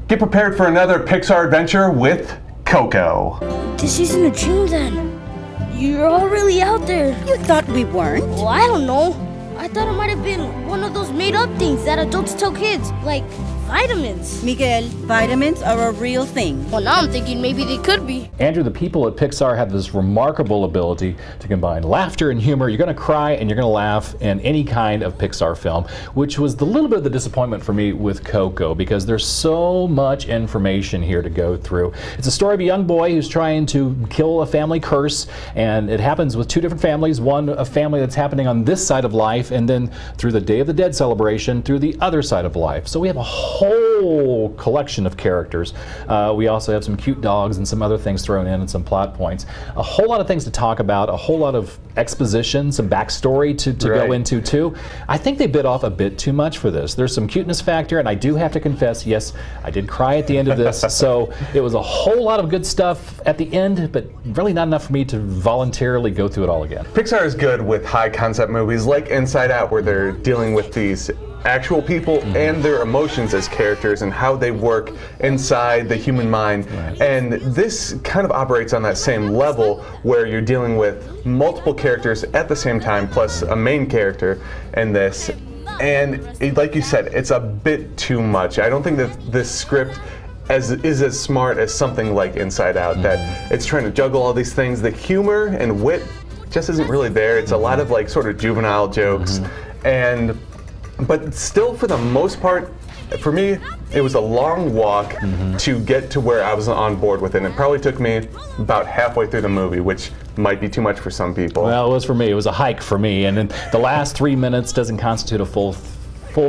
Get prepared for another Pixar adventure with Coco. This isn't a dream then. You're all really out there. You thought we weren't? Well, I don't know. I thought it might have been one of those made-up things that adults tell kids, like vitamins. Miguel, vitamins are a real thing. Well, now I'm thinking maybe they could be. Andrew, the people at Pixar have this remarkable ability to combine laughter and humor. You're going to cry and you're going to laugh in any kind of Pixar film, which was the little bit of the disappointment for me with Coco, because there's so much information here to go through. It's a story of a young boy who's trying to kill a family curse, and it happens with two different families. One, a family that's happening on this side of life, and then through the Day of the Dead celebration, through the other side of life. So we have a whole collection of characters. We also have some cute dogs and some other things thrown in and some plot points. A whole lot of things to talk about, a whole lot of exposition, some backstory to go into too. I think they bit off a bit too much for this. There's some cuteness factor, and I do have to confess, yes, I did cry at the end of this. So it was a whole lot of good stuff at the end, but really not enough for me to voluntarily go through it all again. Pixar is good with high concept movies like Inside Out, where they're dealing with these actual people and their emotions as characters and how they work inside the human mind. And this kind of operates on that same level, where you're dealing with multiple characters at the same time, plus a main character in this. And like you said, it's a bit too much. I don't think that this script is as smart as something like Inside Out, that it's trying to juggle all these things. The humor and wit just isn't really there. It's a lot of like sort of juvenile jokes, but still, for the most part, for me, it was a long walk to get to where I was on board with it. It probably took me about halfway through the movie, which might be too much for some people. Well, it was for me. It was a hike for me, and then the last 3 minutes doesn't constitute a full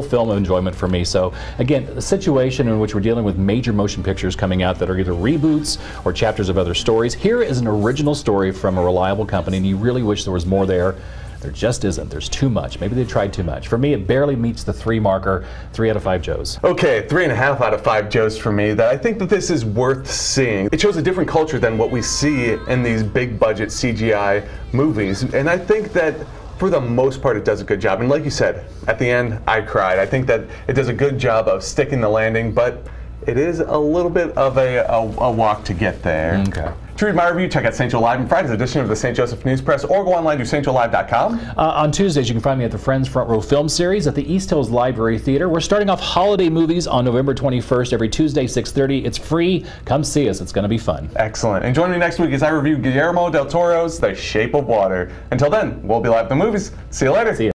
film of enjoyment for me. So again, a situation in which we're dealing with major motion pictures coming out that are either reboots or chapters of other stories. Here is an original story from a reliable company, and you really wish there was more there. There just isn't. There's too much. Maybe they tried too much. For me, it barely meets the 3 marker. 3 out of 5 Joes. Okay, 3.5 out of 5 Joes for me. That I think that this is worth seeing. It shows a different culture than what we see in these big budget CGI movies. And I think that for the most part, it does a good job. And like you said, at the end, I cried. I think that it does a good job of sticking the landing, but it is a little bit of a walk to get there. Okay. To read my review, check out St. Joe Live and Friday's edition of the St. Joseph News Press, or go online to stjoelive.com. On Tuesdays, you can find me at the Friends Front Row Film Series at the East Hills Library Theater. We're starting off holiday movies on November 21st, every Tuesday, 6:30. It's free. Come see us. It's going to be fun. Excellent. And join me next week as I review Guillermo del Toro's The Shape of Water. Until then, we'll be live at the movies. See you later. See ya.